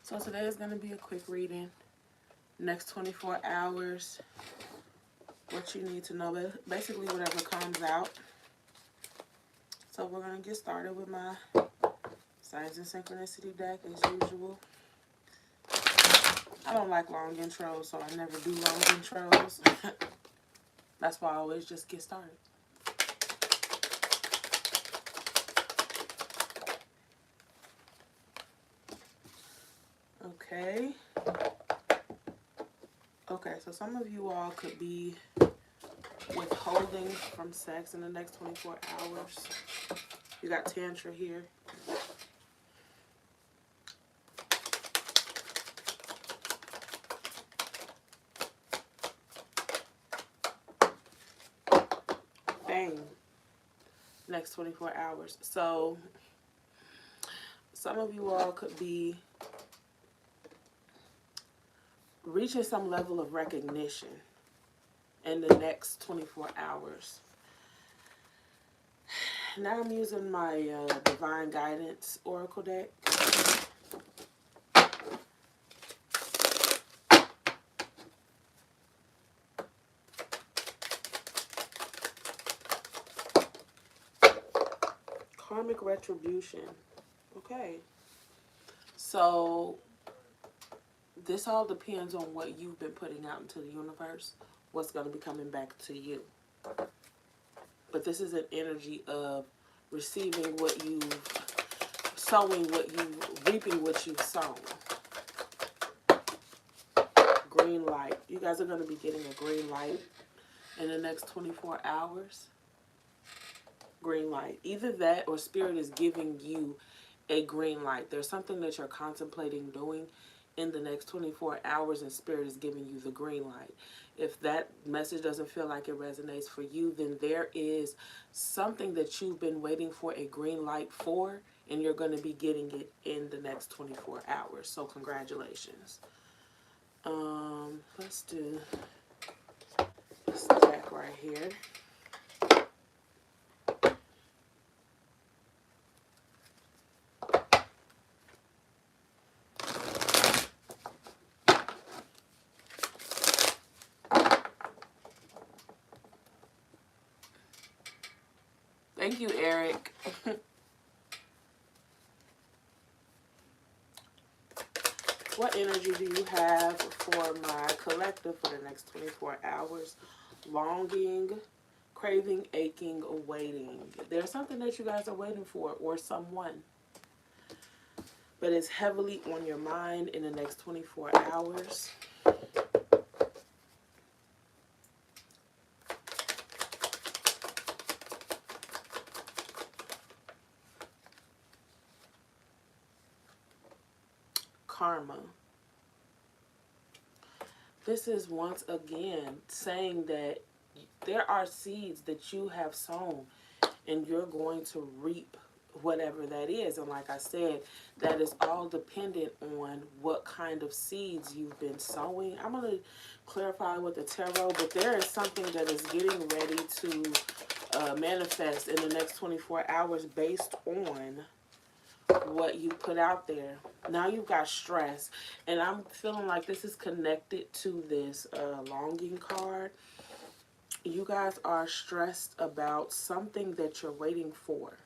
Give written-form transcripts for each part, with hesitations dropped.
So today is going to be a quick reading. Next 24 hours, what you need to know, basically whatever comes out. So we're going to get started with my Signs and Synchronicity deck as usual. I don't like long intros, so I never do long intros. That's why I always just get started. Okay. Okay, so some of you all could be withholding from sex in the next 24 hours. You got Tantra here. Bang. Next 24 hours. So some of you all could be reaching some level of recognition in the next 24 hours. Now I'm using my Divine Guidance Oracle deck. Karmic retribution. Okay. So this all depends on what you've been putting out into the universe, what's going to be coming back to you. But this is an energy of receiving what you've, sowing what you've, reaping what you've sown. Green light. You guys are going to be getting a green light in the next 24 hours. Green light. Either that or Spirit is giving you a green light. There's something that you're contemplating doing in the next 24 hours and Spirit is giving you the green light. If that message doesn't feel like it resonates for you, then there is something that you've been waiting for a green light for, and you're going to be getting it in the next 24 hours. So congratulations. Let's do this deck right here. Thank you, Eric. What energy do you have for my collective for the next 24 hours? Longing, craving, aching, awaiting. There's something that you guys are waiting for, or someone. But it's heavily on your mind in the next 24 hours. Karma. This is once again saying that there are seeds that you have sown and you're going to reap whatever that is. And like I said, that is all dependent on what kind of seeds you've been sowing. I'm going to clarify with the tarot, but there is something that is getting ready to manifest in the next 24 hours based on what you put out there. Now you've got stress, and I'm feeling like this is connected to this longing card. You guys are stressed about something that you're waiting for.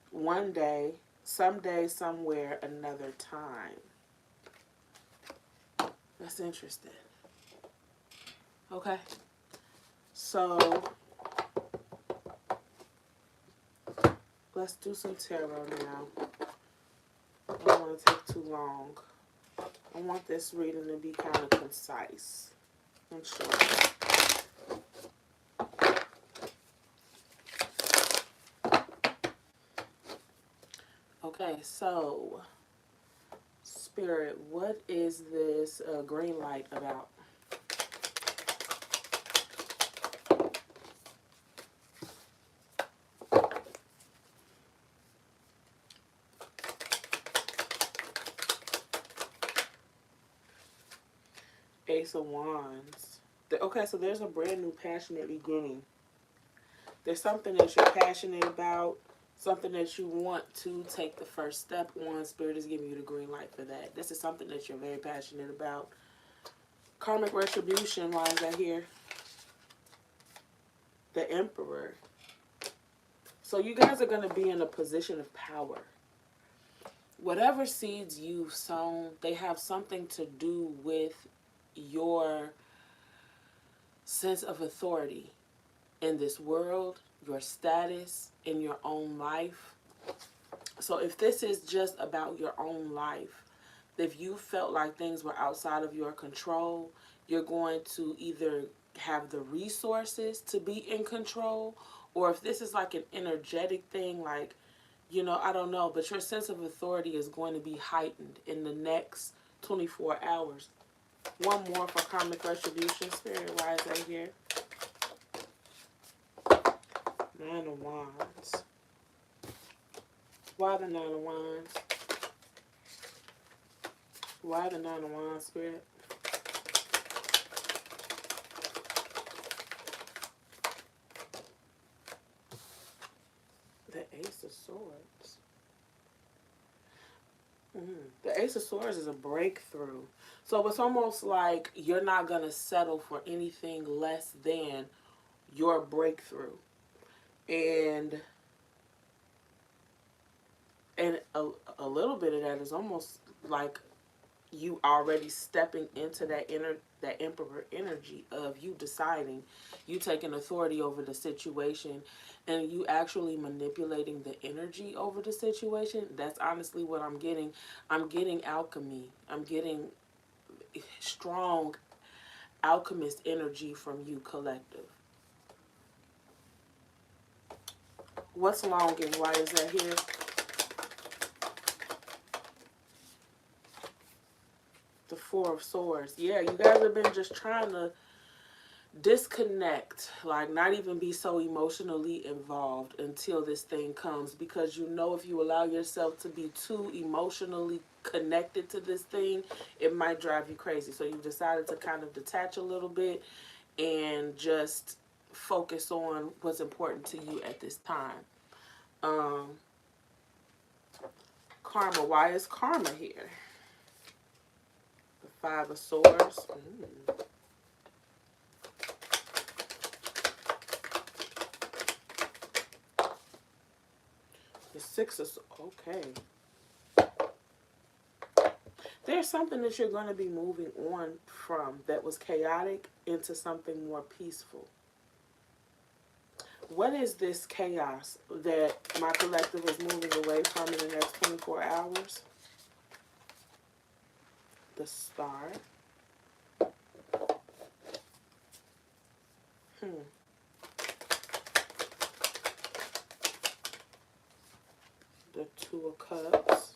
One day, someday, somewhere, another time. That's interesting. Okay. So let's do some tarot now. I don't want to take too long. I want this reading to be kind of concise and short. Okay, so Spirit, what is this green light about? Ace of Wands. Okay, so there's a brand new passionate beginning. There's something that you're passionate about, something that you want to take the first step on. Spirit is giving you the green light for that. This is something that you're very passionate about. Karmic retribution, why is that here? The Emperor. So you guys are going to be in a position of power. Whatever seeds you've sown, they have something to do with your sense of authority in this world, your status in your own life. So if this is just about your own life, if you felt like things were outside of your control, you're going to either have the resources to be in control, or if this is like an energetic thing, like, you know, I don't know, but your sense of authority is going to be heightened in the next 24 hours. One more for karmic retribution. Spirit, why is that here? Nine of Wands. Why the Nine of Wands? Why the Nine of Wands, Spirit? The Ace of Swords. The Ace of Swords is a breakthrough. So it's almost like you're not going to settle for anything less than your breakthrough. And a little bit of that is almost like you already stepping into that emperor energy of you deciding, you taking authority over the situation, and you actually manipulating the energy over the situation. That's honestly what I'm getting. I'm getting alchemy. I'm getting strong alchemist energy from you, collective. What's longing? Why is that here? The Four of Swords. Yeah, you guys have been just trying to disconnect, like not even be so emotionally involved until this thing comes, because you know if you allow yourself to be too emotionally connected to this thing, it might drive you crazy. So you've decided to kind of detach a little bit and just focus on what's important to you at this time. Karma. Why is karma here? The Five of Swords. The Six of Swords. Okay. There's something that you're going to be moving on from that was chaotic into something more peaceful. What is this chaos that my collective is moving away from in the next 24 hours? The Star. The Two of Cups.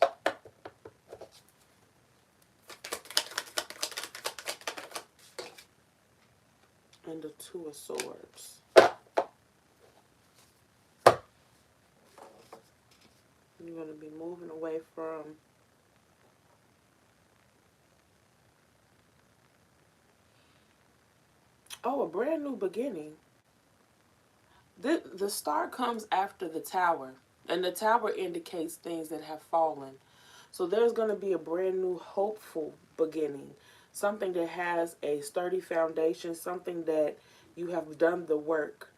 And the Two of Swords. You're going to be moving away from a brand new beginning. The Star comes after the Tower, and the Tower indicates things that have fallen. So there's going to be a brand new hopeful beginning, something that has a sturdy foundation, something that you have done the work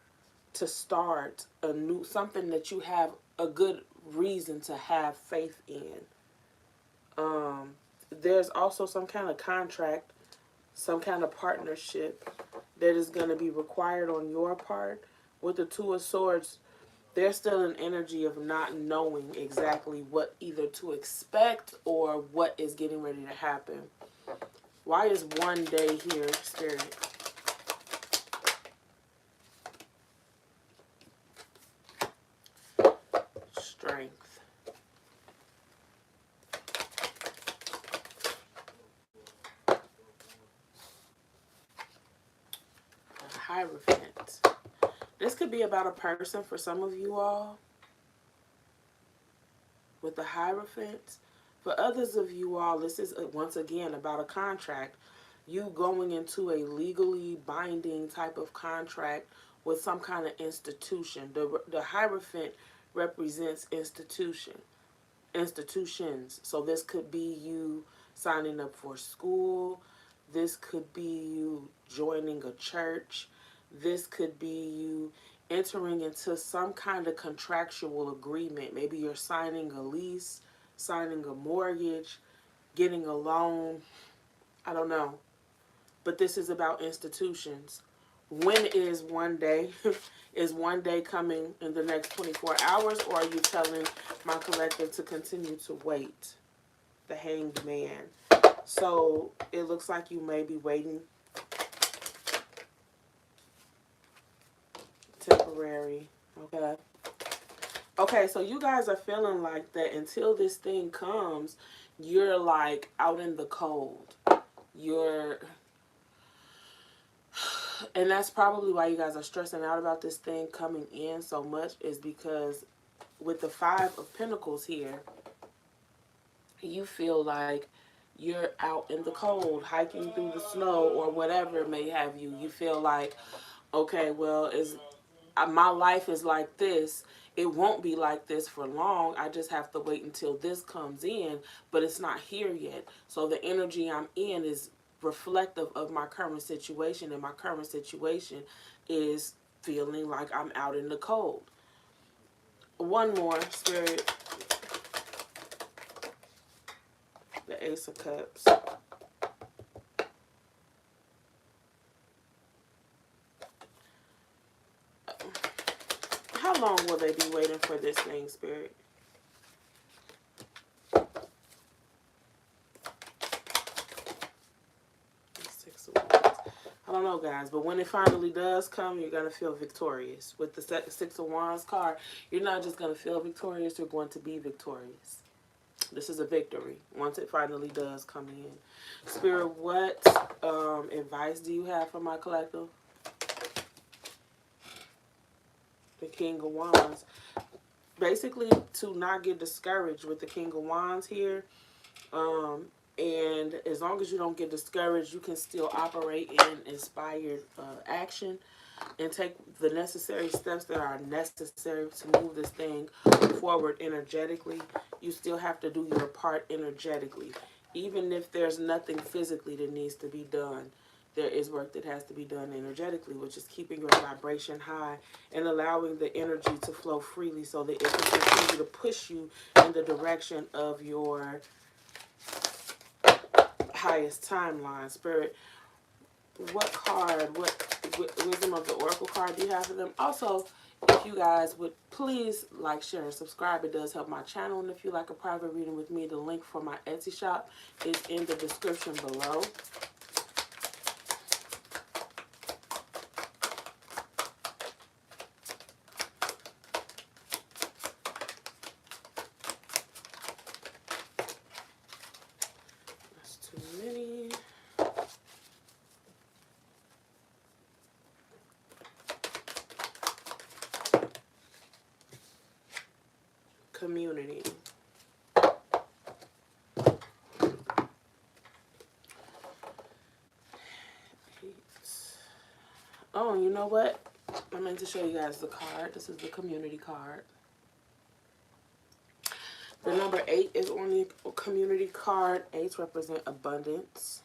to start a new, something that you have a good reason to have faith in. There's also some kind of contract, some kind of partnership that is going to be required on your part. With the Two of Swords, there's still an energy of not knowing exactly what either to expect or what is getting ready to happen. Why is one day here, Spirit? Strength. A Hierophant. This could be about a person for some of you all. With the Hierophant. For others of you all, this is once again about a contract. You going into a legally binding type of contract with some kind of institution. The Hierophant represents institutions. So this could be you signing up for school. This could be you joining a church. This could be you entering into some kind of contractual agreement. Maybe you're signing a lease, signing a mortgage, getting a loan. I don't know. But this is about institutions. When is one day? Is one day coming in the next 24 hours, or are you telling my collective to continue to wait? The Hanged Man. So it looks like you may be waiting temporary. Okay. Okay, so you guys are feeling like that until this thing comes, you're like out in the cold. You're And that's probably why you guys are stressing out about this thing coming in so much, is because with the Five of Pentacles here, you feel like you're out in the cold, hiking through the snow or whatever may have you. You feel like, okay, well, my life is like this. It won't be like this for long. I just have to wait until this comes in, but it's not here yet. So the energy I'm in is reflective of my current situation, and my current situation is feeling like I'm out in the cold. One more, Spirit. The Ace of Cups. How long will they be waiting for this thing, Spirit? Six of Wands. I don't know, guys, but when it finally does come, you're going to feel victorious. With the Six of Wands card, you're not just going to feel victorious, you're going to be victorious. This is a victory once it finally does come in. Spirit, what advice do you have for my collective? The King of Wands. Basically, to not get discouraged with the King of Wands here. And as long as you don't get discouraged, you can still operate in inspired action and take the necessary steps that are necessary to move this thing forward energetically. You still have to do your part energetically. Even if there's nothing physically that needs to be done, there is work that has to be done energetically, which is keeping your vibration high and allowing the energy to flow freely so that it can continue to push you in the direction of your highest timeline. Spirit, what card, what Wisdom of the Oracle card do you have for them? Also, if you guys would please like, share, and subscribe. It does help my channel. And if you like a private reading with me, the link for my Etsy shop is in the description below. That's too many. Community. Oh, you know what? I meant to show you guys the card. This is the community card. The number 8 is on the community card. 8s represent abundance,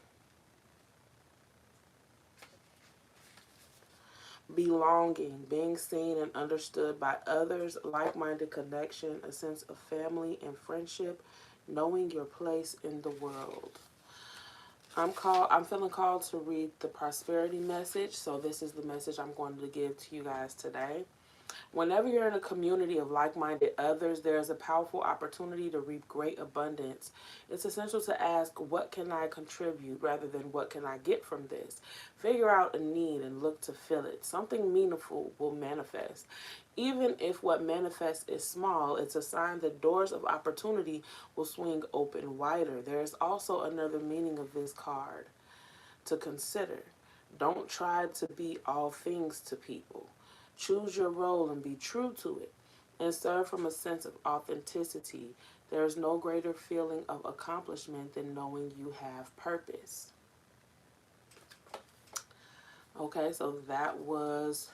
belonging, being seen and understood by others, like-minded connection, a sense of family and friendship, knowing your place in the world. I'm feeling called to read the prosperity message, so this is the message I'm going to give to you guys today. Whenever you're in a community of like-minded others, there's a powerful opportunity to reap great abundance. It's essential to ask, what can I contribute, rather than what can I get from this? Figure out a need and look to fill it. Something meaningful will manifest. Even if what manifests is small, it's a sign that doors of opportunity will swing open wider. There's also another meaning of this card to consider. Don't try to be all things to people. Choose your role and be true to it, and serve from a sense of authenticity. There is no greater feeling of accomplishment than knowing you have purpose. Okay, so that was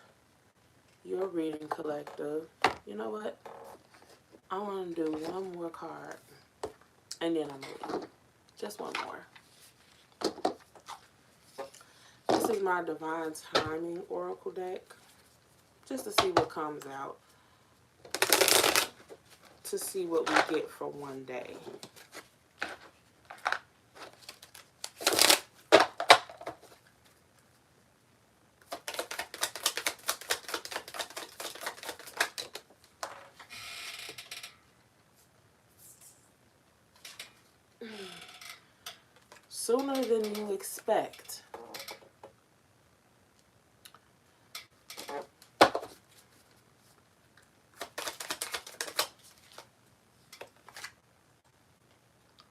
your reading, collective. You know what? I want to do one more card, and then I'm moving. Just one more. This is my Divine Timing Oracle deck, just to see what comes out, to see what we get for one day. Sooner than you expect.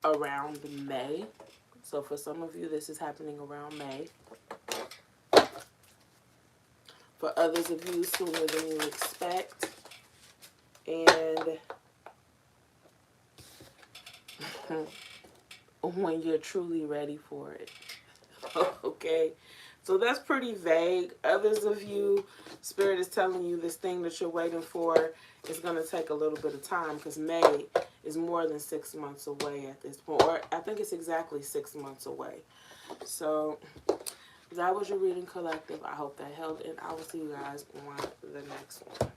Around May. So for some of you, this is happening around May. For others of you, sooner than you expect. And when you're truly ready for it. Okay, so that's pretty vague. Others of you, Spirit is telling you this thing that you're waiting for is going to take a little bit of time, because May is more than 6 months away at this point, or I think it's exactly 6 months away. So that was your reading, collective. I hope that helped, and I will see you guys on the next one.